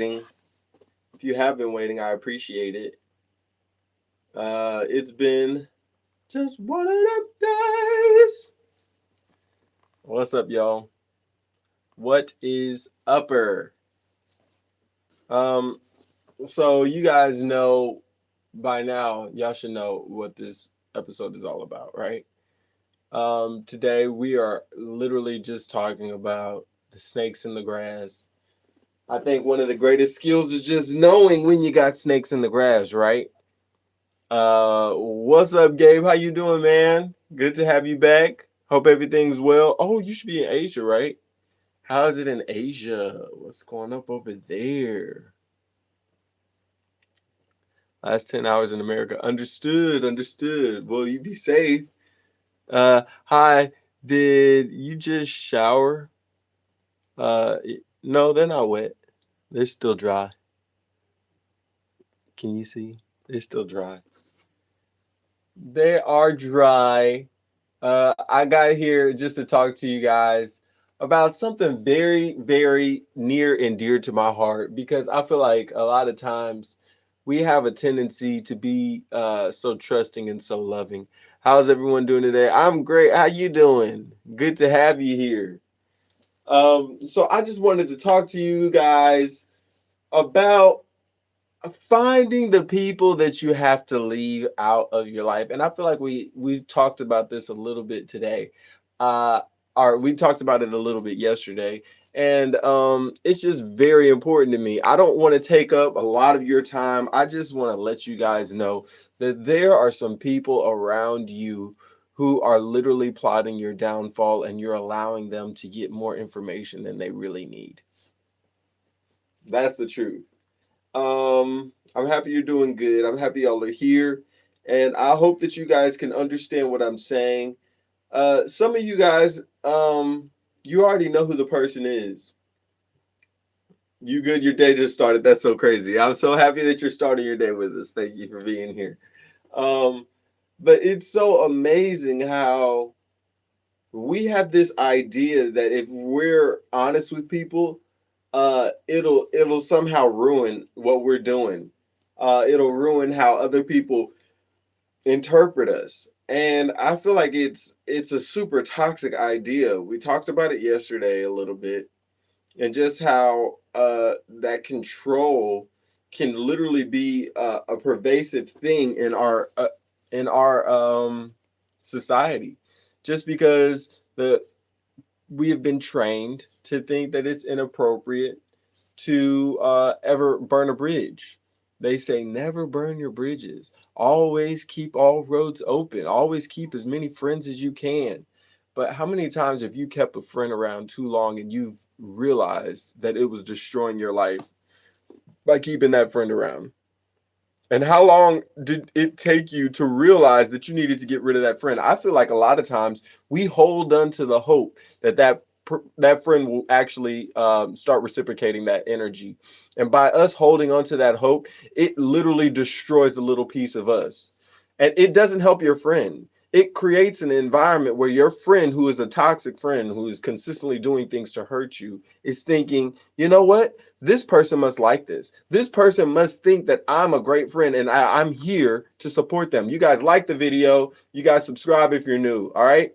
If you have been waiting, I appreciate it. It's been just one of them days. What's up, y'all? What is upper? Um, so you guys know by now, y'all should know what this episode is all about, right? Today we are literally just talking about the snakes in the grass. I think one of the greatest skills is just knowing when you got snakes in the grass, right? What's up, Gabe? How you doing, man? Good to have you back. Hope everything's well. Oh, you should be in Asia, right? How is it in Asia? What's going up over there? Last 10 hours in America. Understood, understood. Well, you be safe. Hi. Did you just shower? No, they're not wet. They're still dry. Can you see? They're still dry. They are dry. I got here just to talk to you guys about something very, very near and dear to my heart because I feel like a lot of times we have a tendency to be so trusting and so loving. How's everyone doing today? I'm great. How you doing? Good to have you here. So I just wanted to talk to you guys about finding the people that you have to leave out of your life. And I feel like we talked about this a little bit today. uh or we talked about it a little bit yesterday, and it's just very important to me. I don't want to take up a lot of your time. I just want to let you guys know that there are some people around you who are literally plotting your downfall, and you're allowing them to get more information than they really need. That's the truth. I'm happy you're doing good. I'm happy y'all are here. And I hope that you guys can understand what I'm saying. Some of you guys, you already know who the person is. You good? Your day just started. That's so crazy. I'm so happy that you're starting your day with us. Thank you for being here. Um, but it's so amazing how we have this idea that if we're honest with people, it'll somehow ruin what we're doing. It'll ruin how other people interpret us. And I feel like it's a super toxic idea. We talked about it yesterday a little bit, and just how that control can literally be a pervasive thing in our society, just because the we have been trained to think that it's inappropriate to ever burn a bridge. They say never burn your bridges. Always keep all roads open. Always keep as many friends as you can. But how many times have you kept a friend around too long and you've realized that it was destroying your life by keeping that friend around? And how long did it take you to realize that you needed to get rid of that friend? I feel like a lot of times we hold on to the hope that that friend will actually start reciprocating that energy. And by us holding on to that hope, it literally destroys a little piece of us. And it doesn't help your friend. It creates an environment where your friend, who is a toxic friend, who is consistently doing things to hurt you, is thinking, you know what? This person must like this. This person must think that I'm a great friend and I'm here to support them. You guys like the video. You guys subscribe if you're new. All right.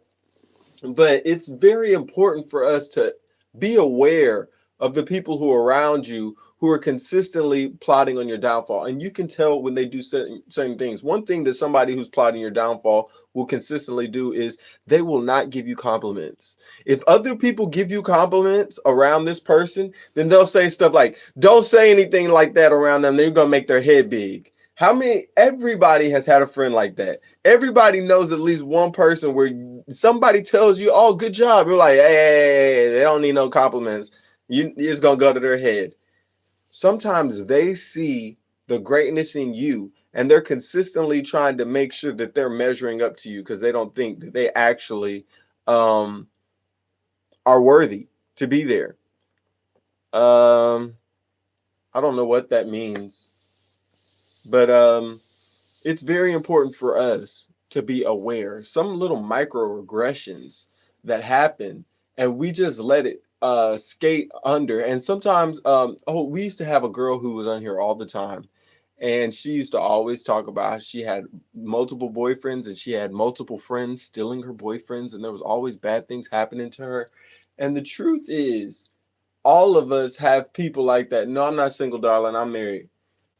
But it's very important for us to be aware of the people who are around you who are consistently plotting on your downfall. And you can tell when they do certain things. One thing that somebody who's plotting your downfall will consistently do is they will not give you compliments. If other people give you compliments around this person, then they'll say stuff like, don't say anything like that around them. They're going to make their head big. Everybody has had a friend like that. Everybody knows at least one person where somebody tells you, "Oh, good job." You're like, "Hey, they don't need no compliments." It's gonna go to their head. Sometimes they see the greatness in you, and they're consistently trying to make sure that they're measuring up to you because they don't think that they actually um, are worthy to be there. Um, I don't know what that means, but it's very important for us to be aware. Some little microaggressions that happen, and we just let it skate under. And sometimes we used to have a girl who was on here all the time, and she used to always talk about how she had multiple boyfriends and she had multiple friends stealing her boyfriends, and there was always bad things happening to her. And the truth is, all of us have people like that. No, I'm not single, darling. I'm married.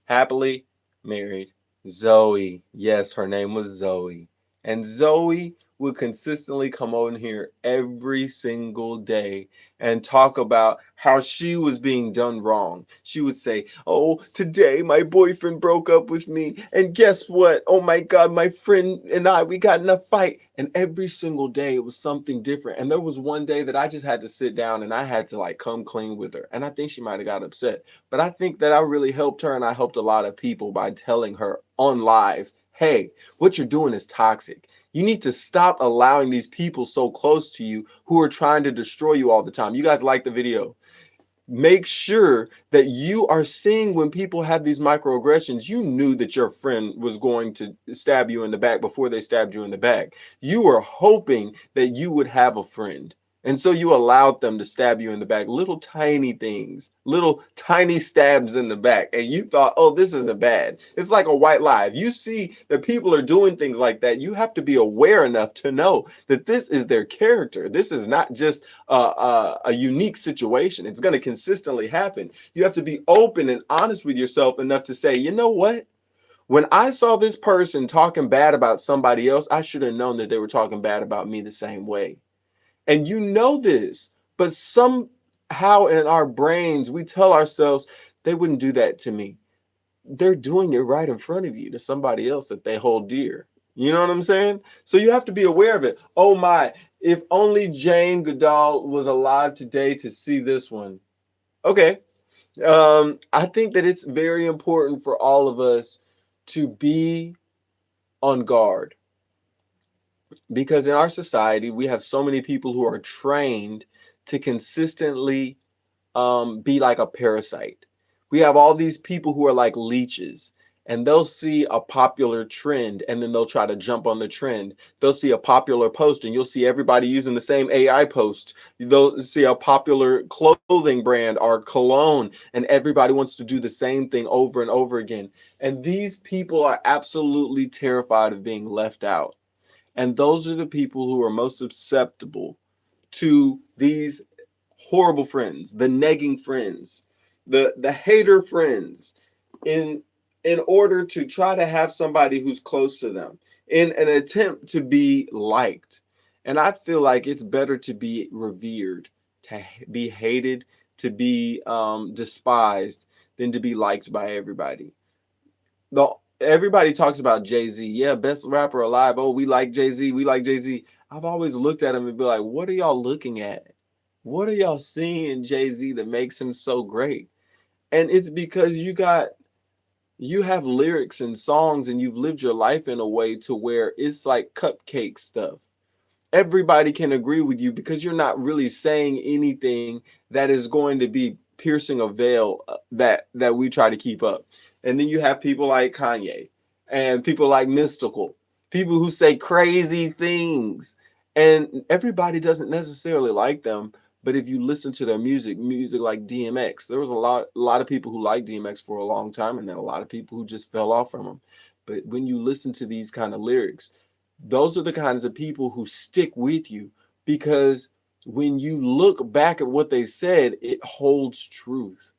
Happily married. Zoe. Yes, her name was Zoe. And Zoe would consistently come on here every single day and talk about how she was being done wrong. She would say, "Oh, today my boyfriend broke up with me. And guess what? Oh my God, my friend and we got in a fight." And every single day it was something different. And there was one day that I just had to sit down and I had to like come clean with her. And I think she might have got upset. But I think that I really helped her, and I helped a lot of people by telling her on live, hey, what you're doing is toxic. You need to stop allowing these people so close to you who are trying to destroy you all the time. You guys like the video. Make sure that you are seeing when people have these microaggressions. You knew that your friend was going to stab you in the back before they stabbed you in the back. You were hoping that you would have a friend. And so you allowed them to stab you in the back, little tiny things, little tiny stabs in the back. And you thought, oh, this isn't bad. It's like a white lie. If you see that people are doing things like that, you have to be aware enough to know that this is their character. This is not just a unique situation. It's going to consistently happen. You have to be open and honest with yourself enough to say, you know what? When I saw this person talking bad about somebody else, I should have known that they were talking bad about me the same way. And you know this, but somehow in our brains, we tell ourselves they wouldn't do that to me. They're doing it right in front of you to somebody else that they hold dear. You know what I'm saying? So you have to be aware of it. Oh my, if only Jane Goodall was alive today to see this one. Okay. I think that it's very important for all of us to be on guard. Because in our society, we have so many people who are trained to consistently be like a parasite. We have all these people who are like leeches, and they'll see a popular trend and then they'll try to jump on the trend. They'll see a popular post and you'll see everybody using the same AI post. They'll see a popular clothing brand or cologne, and everybody wants to do the same thing over and over again. And these people are absolutely terrified of being left out. And those are the people who are most susceptible to these horrible friends, the negging friends, the hater friends, in order to try to have somebody who's close to them in an attempt to be liked. And I feel like it's better to be revered, to be hated, to be despised than to be liked by everybody. Everybody talks about Jay-Z. Yeah, best rapper alive. Oh, we like Jay-Z. We like Jay-Z. I've always looked at him and be like, what are y'all looking at? What are y'all seeing in Jay-Z that makes him so great? And it's because you have lyrics and songs and you've lived your life in a way to where it's like cupcake stuff. Everybody can agree with you because you're not really saying anything that is going to be piercing a veil that we try to keep up. And then you have people like Kanye and people like Mystical, people who say crazy things, and everybody doesn't necessarily like them. But if you listen to their music like DMX, there was a lot of people who liked DMX for a long time, and then a lot of people who just fell off from him. But when you listen to these kind of lyrics, those are the kinds of people who stick with you, because when you look back at what they said, it holds truth.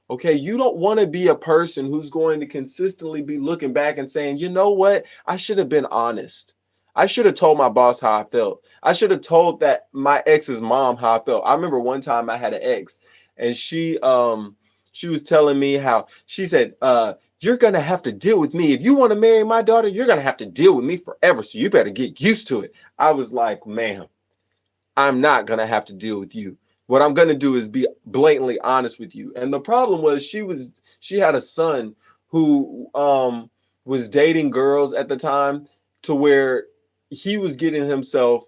Okay, you don't want to be a person who's going to consistently be looking back and saying, you know what, I should have been honest. I should have told my boss how I felt. I should have told that my ex's mom how I felt. I remember one time I had an ex, and she was telling me how, she said, you're gonna have to deal with me. If you want to marry my daughter, you're gonna have to deal with me forever. So you better get used to it. I was like, ma'am, I'm not gonna have to deal with you. What I'm gonna do is be blatantly honest with you. And the problem was she had a son who was dating girls at the time, to where he was getting himself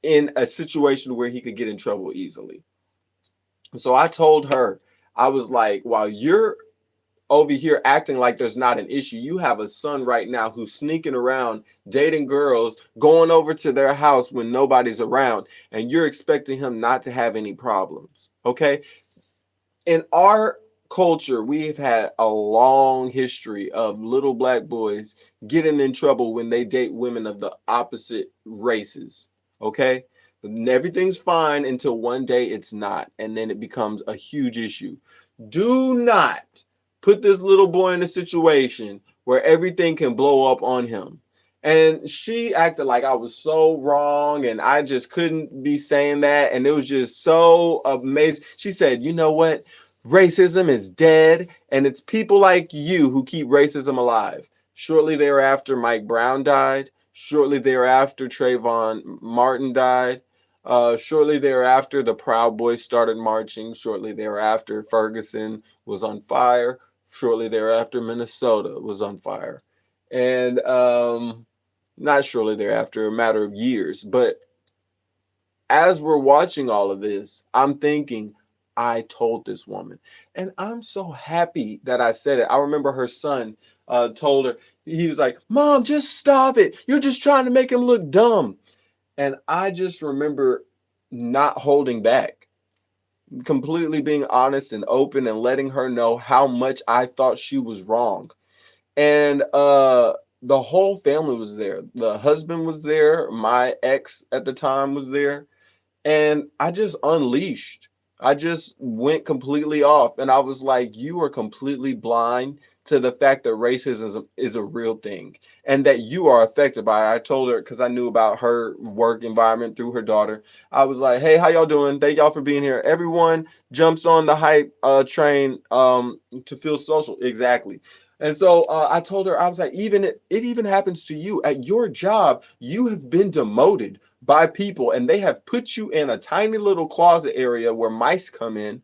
in a situation where he could get in trouble easily. So I told her, I was like, while you're over here acting like there's not an issue, you have a son right now who's sneaking around, dating girls, going over to their house when nobody's around, and you're expecting him not to have any problems. Okay. In our culture, we've had a long history of little black boys getting in trouble when they date women of the opposite races. Okay. And everything's fine until one day it's not. And then it becomes a huge issue. Do not put this little boy in a situation where everything can blow up on him. And she acted like I was so wrong and I just couldn't be saying that. And it was just so amazing. She said, you know what? Racism is dead, and it's people like you who keep racism alive. Shortly thereafter, Mike Brown died. Shortly thereafter, Trayvon Martin died. Shortly thereafter, the Proud Boys started marching. Shortly thereafter, Ferguson was on fire. Shortly thereafter, Minnesota was on fire. And not shortly thereafter, a matter of years. But as we're watching all of this, I'm thinking, I told this woman. And I'm so happy that I said it. I remember her son told her, he was like, Mom, just stop it. You're just trying to make him look dumb. And I just remember not holding back, completely being honest and open and letting her know how much I thought she was wrong. And the whole family was there. The husband was there. My ex at the time was there. And I just unleashed. I just went completely off. And I was like, you are completely blind to the fact that racism is a real thing and that you are affected by it. I told her because I knew about her work environment through her daughter. I was like, hey, how y'all doing? Thank y'all for being here. Everyone jumps on the hype train to feel social. Exactly. And so I told her, I was like, it even happens to you at your job. You have been demoted by people and they have put you in a tiny little closet area where mice come in.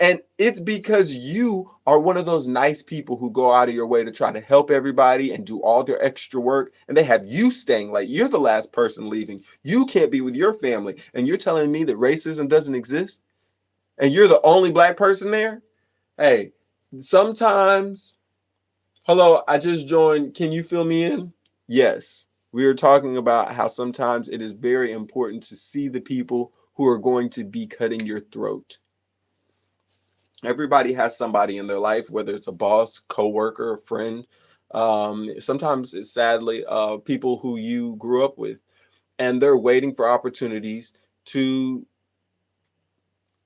And it's because you are one of those nice people who go out of your way to try to help everybody and do all their extra work. And they have you staying late. You're the last person leaving. You can't be with your family. And you're telling me that racism doesn't exist? And you're the only black person there? Hey, sometimes, hello, I just joined. Can you fill me in? Yes. We are talking about how sometimes it is very important to see the people who are going to be cutting your throat. Everybody has somebody in their life, whether it's a boss, coworker, a friend. Sometimes it's sadly people who you grew up with, and they're waiting for opportunities to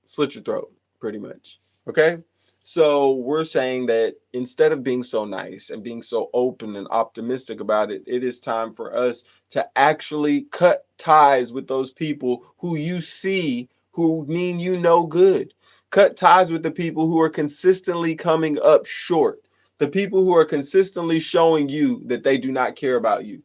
slit your throat, pretty much. Okay. So we're saying that instead of being so nice and being so open and optimistic about it, it is time for us to actually cut ties with those people who you see who mean you no good. Cut ties with the people who are consistently coming up short. The people who are consistently showing you that they do not care about you.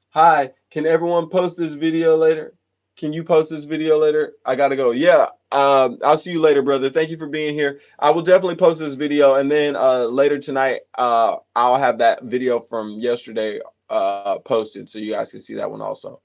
Hi, can everyone post this video later? Can you post this video later? I gotta go. Yeah, I'll see you later, brother. Thank you for being here. I will definitely post this video, and then later tonight, I'll have that video from yesterday posted, so you guys can see that one also.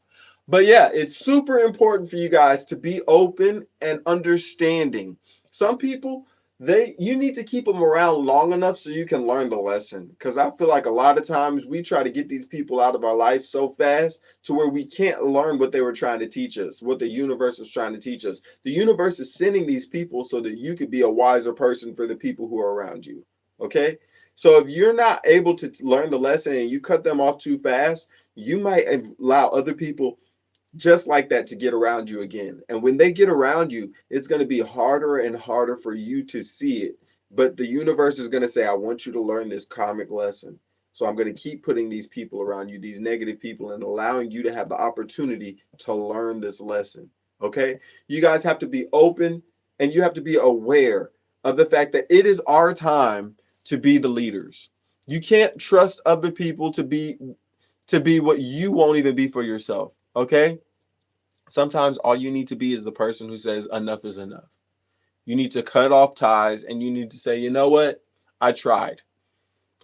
But yeah, it's super important for you guys to be open and understanding. Some people, you need to keep them around long enough so you can learn the lesson. Because I feel like a lot of times we try to get these people out of our life so fast to where we can't learn what they were trying to teach us, what the universe was trying to teach us. The universe is sending these people so that you could be a wiser person for the people who are around you. Okay? So if you're not able to learn the lesson and you cut them off too fast, you might allow other people just like that to get around you again. And when they get around you, it's going to be harder and harder for you to see it. But the universe is going to say, I want you to learn this karmic lesson. So I'm going to keep putting these people around you, these negative people, and allowing you to have the opportunity to learn this lesson. Okay? You guys have to be open and you have to be aware of the fact that it is our time to be the leaders. You can't trust other people to be what you won't even be for yourself. Okay? Sometimes all you need to be is the person who says enough is enough. You need to cut off ties and you need to say, you know what? I tried.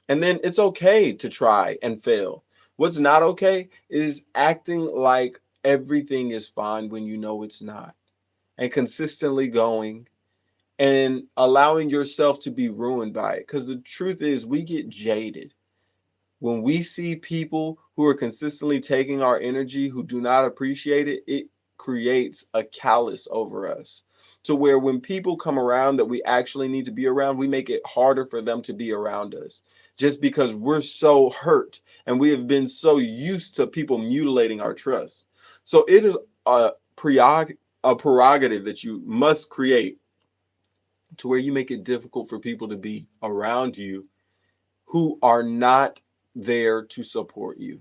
And then it's okay to try and fail. What's not okay is acting like everything is fine when you know it's not, and consistently going and allowing yourself to be ruined by it. Because the truth is, we get jaded when we see people who are consistently taking our energy who do not appreciate it. It creates a callus over us. to where when people come around that we actually need to be around, we make it harder for them to be around us just because we're so hurt and we have been so used to people mutilating our trust. So it is a prerogative that you must create to where you make it difficult for people to be around you who are not there to support you.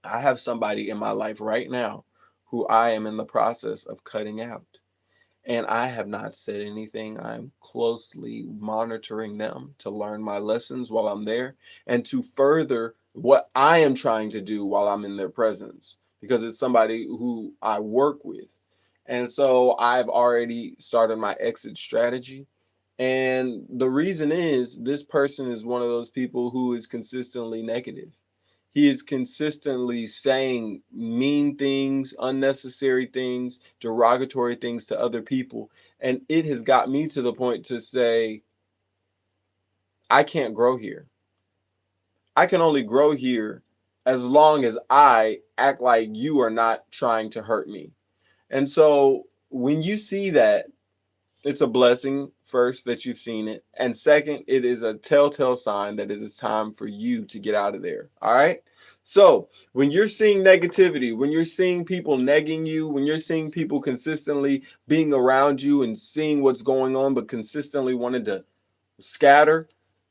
I have somebody in my life right now who I am in the process of cutting out. And I have not said anything. I'm closely monitoring them to learn my lessons while I'm there and to further what I am trying to do while I'm in their presence, because it's somebody who I work with. And so I've already started my exit strategy. And the reason is this person is one of those people who is consistently negative. He is consistently saying mean things, unnecessary things, derogatory things to other people. And it has got me to the point to say, I can't grow here. I can only grow here as long as I act like you are not trying to hurt me. And so when you see that, it's a blessing, first, that you've seen it. And second, it is a telltale sign that it is time for you to get out of there. All right. So when you're seeing negativity, when you're seeing people negging you, when you're seeing people consistently being around you and seeing what's going on, but consistently wanting to scatter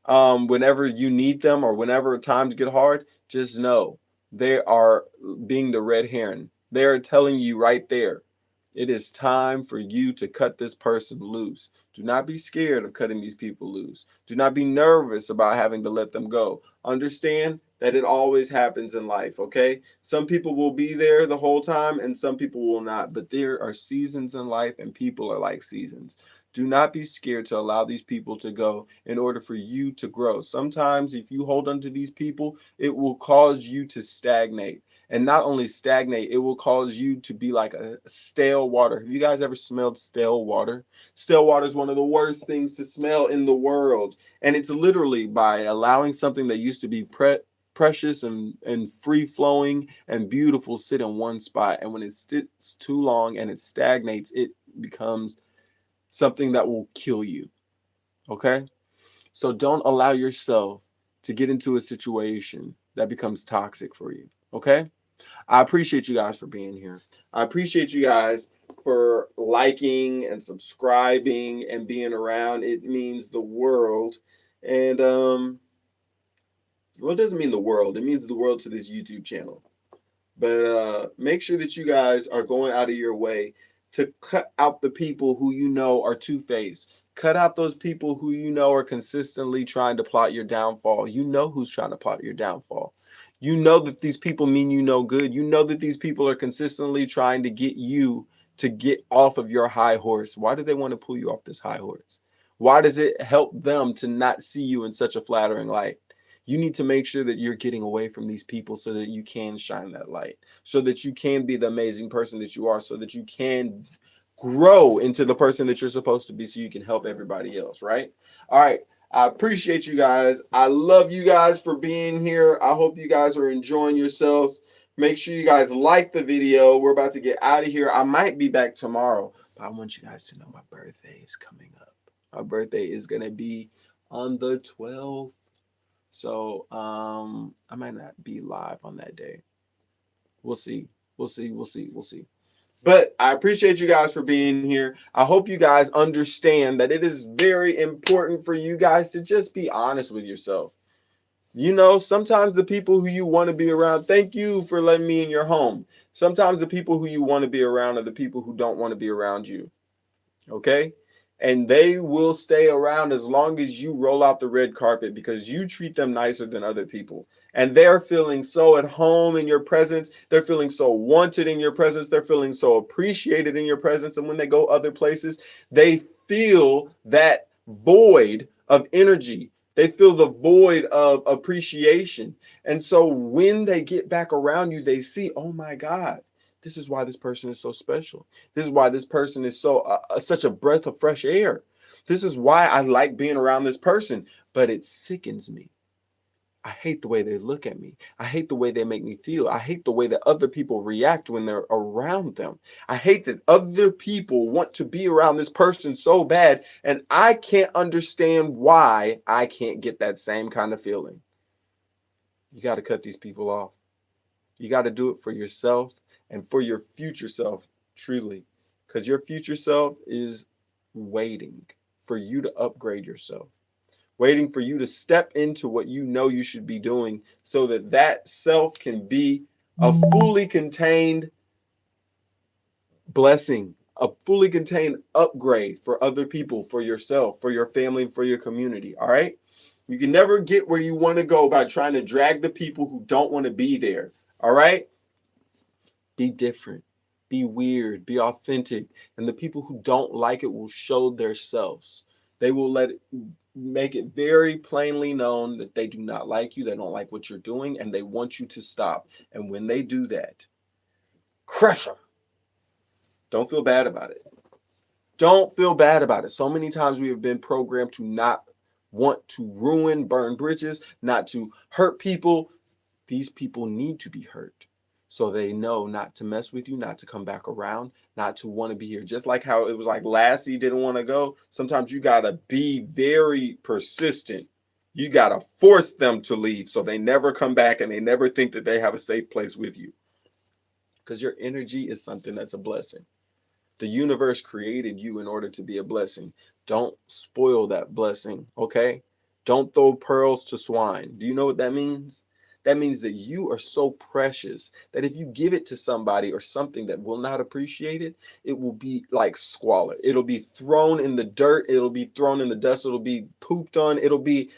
whenever you need them or whenever times get hard, just know they are being the red heron. They are telling you right there, it is time for you to cut this person loose. Do not be scared of cutting these people loose. Do not be nervous about having to let them go. Understand that it always happens in life, okay? Some people will be there the whole time and some people will not, but there are seasons in life and people are like seasons. Do not be scared to allow these people to go in order for you to grow. Sometimes if you hold on to these people, it will cause you to stagnate. And not only stagnate, it will cause you to be like a stale water. Have you guys ever smelled stale water? Stale water is one of the worst things to smell in the world. And it's literally by allowing something that used to be precious and free flowing and beautiful sit in one spot. And when it sits too long and it stagnates, it becomes something that will kill you. Okay? So don't allow yourself to get into a situation that becomes toxic for you. Okay? I appreciate you guys for being here. I appreciate you guys for liking and subscribing and being around. It means the world. And well, it doesn't mean the world. It means the world to this YouTube channel. But make sure that you guys are going out of your way to cut out the people who you know are two-faced. Cut out those people who you know are consistently trying to plot your downfall. You know who's trying to plot your downfall. You know that these people mean you no good. You know that these people are consistently trying to get you to get off of your high horse. Why do they want to pull you off this high horse? Why does it help them to not see you in such a flattering light? You need to make sure that you're getting away from these people so that you can shine that light, so that you can be the amazing person that you are, so that you can grow into the person that you're supposed to be so you can help everybody else, right? All right. I appreciate you guys. I love you guys for being here. I hope you guys are enjoying yourselves. Make sure you guys like the video. We're about to get out of here. I might be back tomorrow, but I want you guys to know my birthday is coming up. My birthday is going to be on the 12th. So I might not be live on that day. We'll see. We'll see. We'll see. We'll see. But I appreciate you guys for being here. I hope you guys understand that it is very important for you guys to just be honest with yourself. You know, sometimes the people who you want to be around, thank you for letting me in your home. Sometimes the people who you want to be around are the people who don't want to be around you. Okay? And they will stay around as long as you roll out the red carpet because you treat them nicer than other people. And they're feeling so at home in your presence. They're feeling so wanted in your presence. They're feeling so appreciated in your presence. And when they go other places, they feel that void of energy. They feel the void of appreciation. And so when they get back around you, they see, oh my God, this is why this person is so special. This is why this person is so such a breath of fresh air. This is why I like being around this person, but it sickens me. I hate the way they look at me. I hate the way they make me feel. I hate the way that other people react when they're around them. I hate that other people want to be around this person so bad, and I can't understand why I can't get that same kind of feeling. You got to cut these people off. You got to do it for yourself and for your future self, truly, because your future self is waiting for you to upgrade yourself, waiting for you to step into what you know you should be doing so that that self can be a fully contained blessing, a fully contained upgrade for other people, for yourself, for your family, for your community. All right. You can never get where you want to go by trying to drag the people who don't want to be there. All right. Be different, be weird, be authentic. And the people who don't like it will show themselves. They will make it very plainly known that they do not like you, they don't like what you're doing, and they want you to stop. And when they do that, crush them. Don't feel bad about it. Don't feel bad about it. So many times we have been programmed to not want to ruin, burn bridges, not to hurt people. These people need to be hurt so they know not to mess with you, not to come back around, not to want to be here. Just like how it was like Lassie didn't want to go. Sometimes you got to be very persistent. You got to force them to leave so they never come back and they never think that they have a safe place with you. Because your energy is something that's a blessing. The universe created you in order to be a blessing. Don't spoil that blessing, okay? Don't throw pearls to swine. Do you know what that means? That means that you are so precious that if you give it to somebody or something that will not appreciate it, it will be like squalor. It'll be thrown in the dirt. It'll be thrown in the dust. It'll be pooped on. It'll be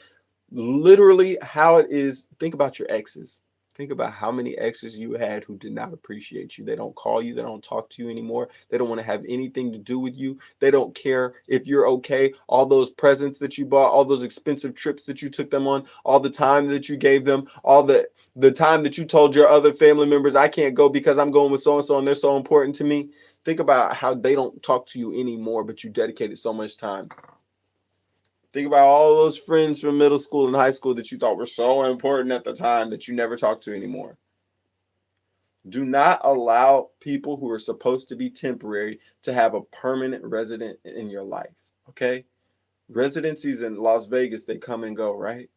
literally how it is. Think about your exes. Think about how many exes you had who did not appreciate you. They don't call you. They don't talk to you anymore. They don't want to have anything to do with you. They don't care if you're okay. All those presents that you bought, all those expensive trips that you took them on, all the time that you gave them, all the time that you told your other family members, I can't go because I'm going with so-and-so and they're so important to me. Think about how they don't talk to you anymore, but you dedicated so much time. Think about all those friends from middle school and high school that you thought were so important at the time that you never talk to anymore. Do not allow people who are supposed to be temporary to have a permanent resident in your life, okay? Residencies in Las Vegas, they come and go, right?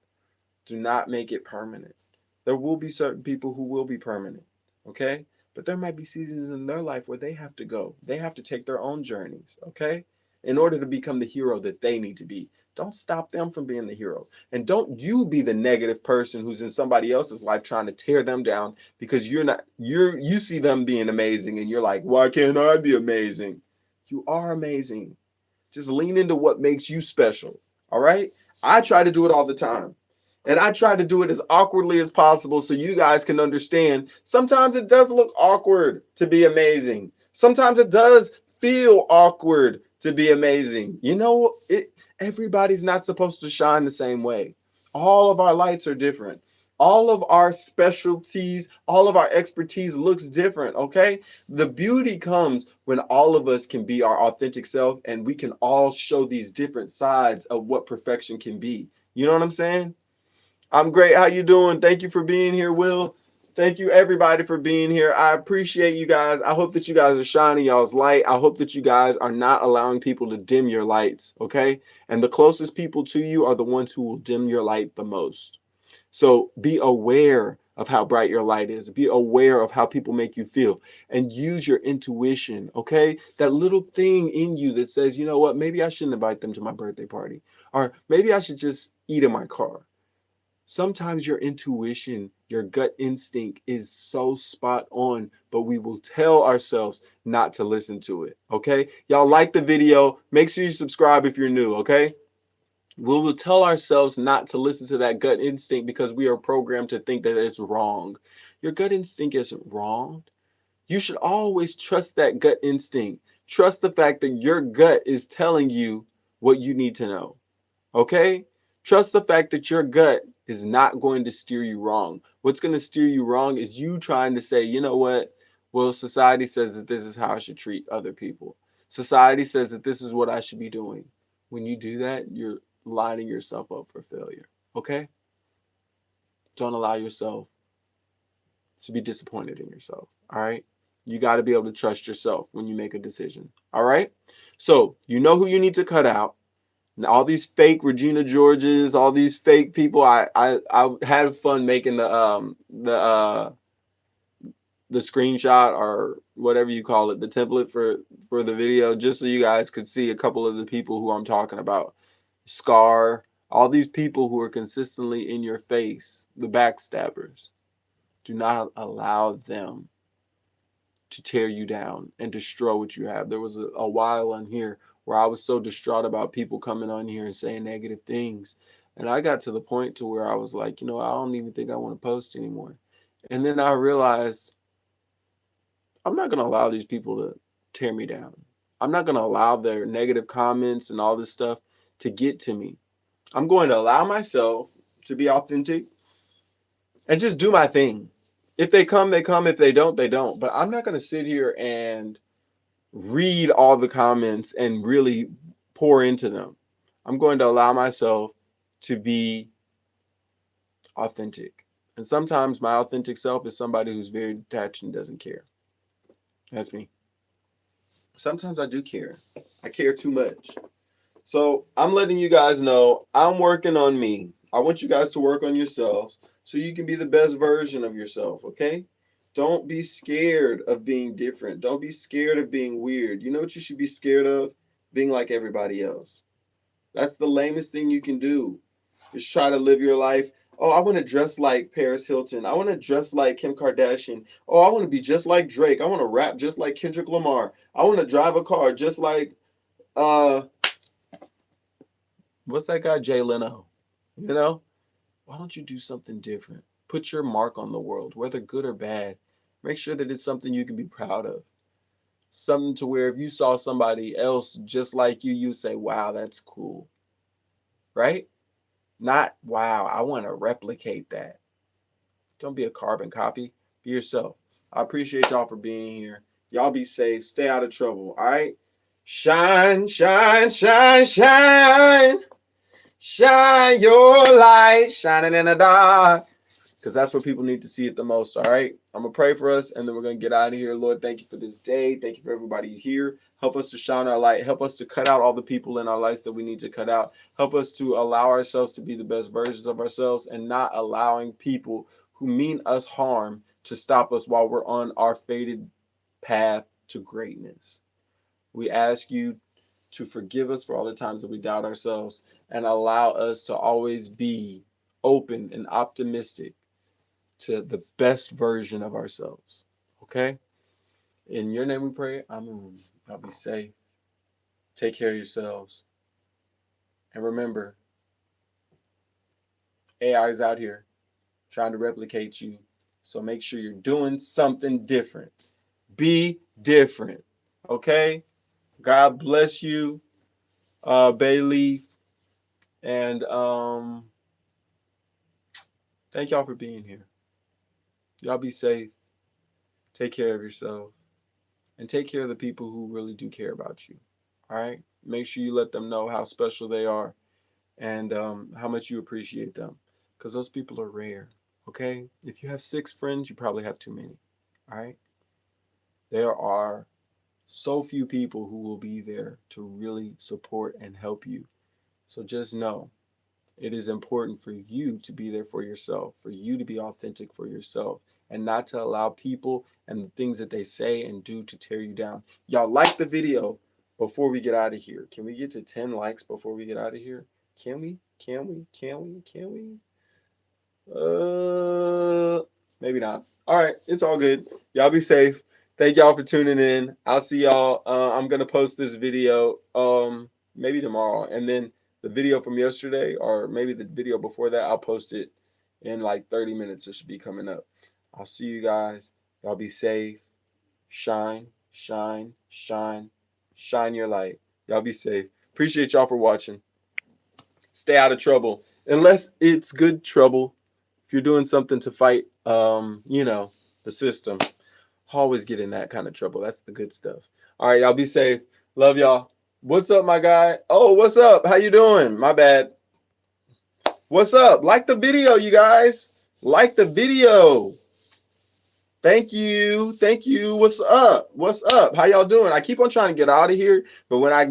Do not make it permanent. There will be certain people who will be permanent, okay? But there might be seasons in their life where they have to go. They have to take their own journeys, okay? In order to become the hero that they need to be. Don't stop them from being the hero. And don't you be the negative person who's in somebody else's life trying to tear them down because you see them being amazing and you're like, why can't I be amazing? You are amazing. Just lean into what makes you special. All right? I try to do it all the time. And I try to do it as awkwardly as possible so you guys can understand. Sometimes it does look awkward to be amazing. Sometimes it does feel awkward to be amazing. You know, everybody's not supposed to shine the same way. All of our lights are different. All of our specialties, all of our expertise looks different, okay? The beauty comes when all of us can be our authentic self and we can all show these different sides of what perfection can be. You know what I'm saying? I'm great. How you doing? Thank you for being here, Will. Thank you everybody for being here. I appreciate you guys. I hope that you guys are shining y'all's light. I hope that you guys are not allowing people to dim your lights, okay? And the closest people to you are the ones who will dim your light the most. So be aware of how bright your light is. Be aware of how people make you feel and use your intuition, okay? That little thing in you that says, you know what, maybe I shouldn't invite them to my birthday party, or maybe I should just eat in my car. Sometimes your intuition, your gut instinct is so spot on, but we will tell ourselves not to listen to it, okay? Y'all like the video. Make sure you subscribe if you're new, okay? We will tell ourselves not to listen to that gut instinct because we are programmed to think that it's wrong. Your gut instinct isn't wrong. You should always trust that gut instinct. Trust the fact that your gut is telling you what you need to know, okay? Trust the fact that your gut is not going to steer you wrong. What's going to steer you wrong is you trying to say, you know what? Well, society says that this is how I should treat other people. Society says that this is what I should be doing. When you do that, you're lining yourself up for failure. Okay? Don't allow yourself to be disappointed in yourself. All right. You got to be able to trust yourself when you make a decision. All right. So you know who you need to cut out. And all these fake Regina Georges, all these fake people. I had fun making the screenshot or whatever you call it, the template for the video, just so you guys could see a couple of the people who I'm talking about. Scar, all these people who are consistently in your face, the backstabbers. Do not allow them to tear you down and destroy what you have. There was a while on here where I was so distraught about people coming on here and saying negative things. And I got to the point to where I was like, I don't even think I want to post anymore. And then I realized I'm not going to allow these people to tear me down. I'm not going to allow their negative comments and all this stuff to get to me. I'm going to allow myself to be authentic and just do my thing. If they come, they come. If they don't, they don't. But I'm not going to sit here and read all the comments and really pour into them. I'm going to allow myself to be authentic. And sometimes my authentic self is somebody who's very detached and doesn't care. That's me. Sometimes I do care. I care too much. So I'm letting you guys know I'm working on me. I want you guys to work on yourselves so you can be the best version of yourself, okay? Don't be scared of being different. Don't be scared of being weird. You know what you should be scared of? Being like everybody else. That's the lamest thing you can do. Just try to live your life. Oh, I want to dress like Paris Hilton. I want to dress like Kim Kardashian. Oh, I want to be just like Drake. I want to rap just like Kendrick Lamar. I want to drive a car just like what's that guy, Jay Leno? Why don't you do something different? Put your mark on the world, whether good or bad. Make sure that it's something you can be proud of. Something to where if you saw somebody else just like you, you say, wow, that's cool. Right? Not, wow, I want to replicate that. Don't be a carbon copy. Be yourself. I appreciate y'all for being here. Y'all be safe. Stay out of trouble. All right? Shine, shine, shine, shine. Shine your light, shining in the dark. Because that's what people need to see it the most, all right? I'm going to pray for us, and then we're going to get out of here. Lord, thank you for this day. Thank you for everybody here. Help us to shine our light. Help us to cut out all the people in our lives that we need to cut out. Help us to allow ourselves to be the best versions of ourselves and not allowing people who mean us harm to stop us while we're on our fated path to greatness. We ask you to forgive us for all the times that we doubt ourselves and allow us to always be open and optimistic to the best version of ourselves. Okay? In your name we pray. Amen. Y'all be safe. Take care of yourselves. And remember, AI is out here trying to replicate you. So make sure you're doing something different. Be different. Okay? God bless you, Bayleaf. And thank y'all for being here. Y'all be safe. Take care of yourself. And take care of the people who really do care about you. All right? Make sure you let them know how special they are and how much you appreciate them. Because those people are rare. Okay? If you have 6 friends, you probably have too many. All right? There are so few people who will be there to really support and help you. So just know it is important for you to be there for yourself, for you to be authentic for yourself, and not to allow people and the things that they say and do to tear you down. Y'all like the video before we get out of here. Can we get to 10 likes before we get out of here? Can we? Maybe not. All right, it's all good. Y'all be safe. Thank y'all for tuning in. I'll see y'all. I'm gonna post this video maybe tomorrow, and then the video from yesterday, or maybe the video before that, I'll post it in like 30 minutes. It should be coming up. I'll see you guys. Y'all be safe. Shine, shine, shine, shine your light. Y'all be safe. Appreciate y'all for watching. Stay out of trouble, unless it's good trouble. If you're doing something to fight, the system, always get in that kind of trouble. That's the good stuff. All right, y'all be safe. Love y'all. What's up, my guy? Oh, what's up? How you doing? My bad. What's up? Like the video, you guys. Like the video. Thank you. Thank you. What's up? What's up? How y'all doing? I keep on trying to get out of here, but when I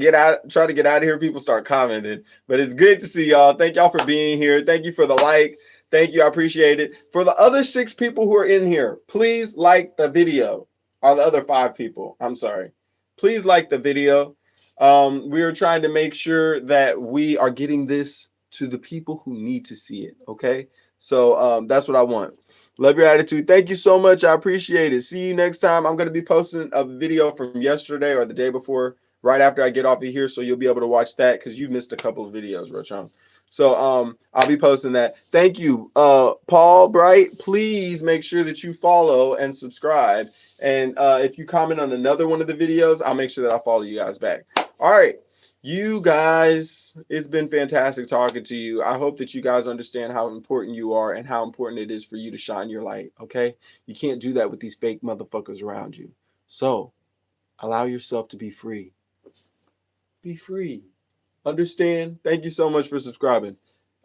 try to get out of here, people start commenting. But it's good to see y'all. Thank y'all for being here. Thank you for the like. Thank you. I appreciate it. For the other 6 people who are in here, please like the video. Or the other 5 people. I'm sorry. Please like the video. We are trying to make sure that we are getting this to the people who need to see it. Okay. So that's what I want. Love your attitude. Thank you so much. I appreciate it. See you next time. I'm going to be posting a video from yesterday or the day before, right after I get off of here. So you'll be able to watch that because you missed a couple of videos, Rochon. So I'll be posting that. Thank you. Paul Bright, please make sure that you follow and subscribe. And if you comment on another one of the videos, I'll make sure that I follow you guys back. All right. You guys, it's been fantastic talking to you. I hope that you guys understand how important you are and how important it is for you to shine your light, okay? You can't do that with these fake motherfuckers around you. So, allow yourself to be free. Be free. Understand? Thank you so much for subscribing.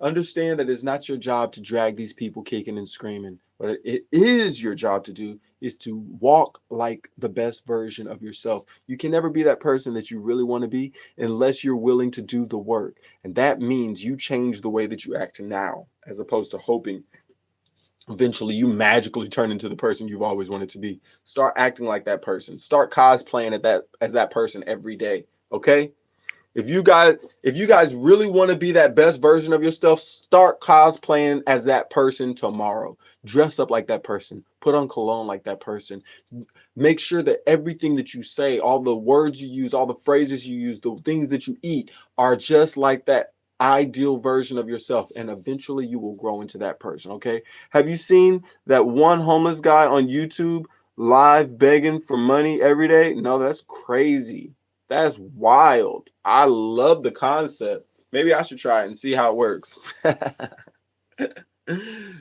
Understand that it's not your job to drag these people kicking and screaming. What it is your job to do is to walk like the best version of yourself. You can never be that person that you really want to be unless you're willing to do the work. And that means you change the way that you act now, as opposed to hoping eventually you magically turn into the person you've always wanted to be. Start acting like that person. Start cosplaying as that person every day. Okay? If you guys really want to be that best version of yourself, start cosplaying as that person tomorrow. Dress up like that person. Put on cologne like that person. Make sure that everything that you say, all the words you use, all the phrases you use, the things that you eat are just like that ideal version of yourself. And eventually you will grow into that person, okay? Have you seen that one homeless guy on YouTube live begging for money every day? No, that's crazy. That's wild. I love the concept. Maybe I should try it and see how it works.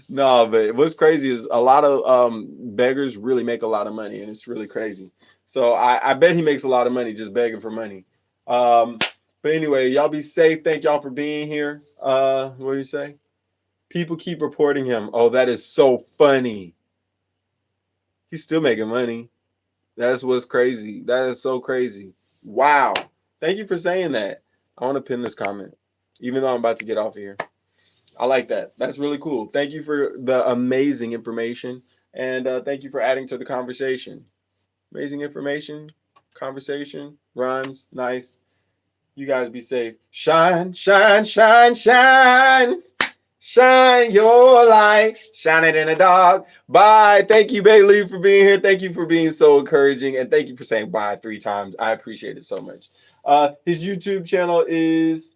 No, but what's crazy is a lot of beggars really make a lot of money, and it's really crazy. So I bet he makes a lot of money just begging for money. But anyway, y'all be safe. Thank y'all for being here. What do you say? People keep reporting him. Oh, that is so funny. He's still making money. That's what's crazy. That is so crazy. Wow. Thank you for saying that. I want to pin this comment, even though I'm about to get off of here. I like that. That's really cool. Thank you for the amazing information. And thank you for adding to the conversation. Amazing information, conversation, rhymes, nice. You guys be safe. Shine, shine, shine, shine. Shine your light. Shine it in the dark. Bye. Thank you, Bailey, for being here. Thank you for being so encouraging. And thank you for saying bye 3 times. I appreciate it so much. His YouTube channel is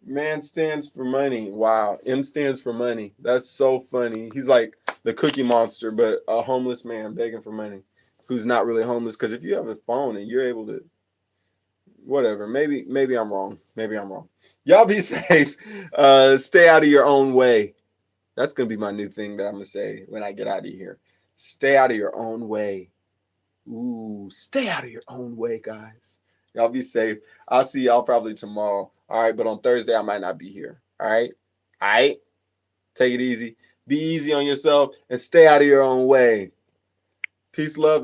Man Stands for Money. Wow. M stands for money. That's so funny. He's like the Cookie Monster, but a homeless man begging for money who's not really homeless. Because if you have a phone and you're able to, whatever, maybe I'm wrong. Maybe I'm wrong. Y'all be safe. Stay out of your own way. That's going to be my new thing that I'm going to say when I get out of here. Stay out of your own way. Ooh, stay out of your own way, guys. Y'all be safe. I'll see y'all probably tomorrow. All right, but on Thursday, I might not be here. All right? All right? Take it easy. Be easy on yourself and stay out of your own way. Peace, love, and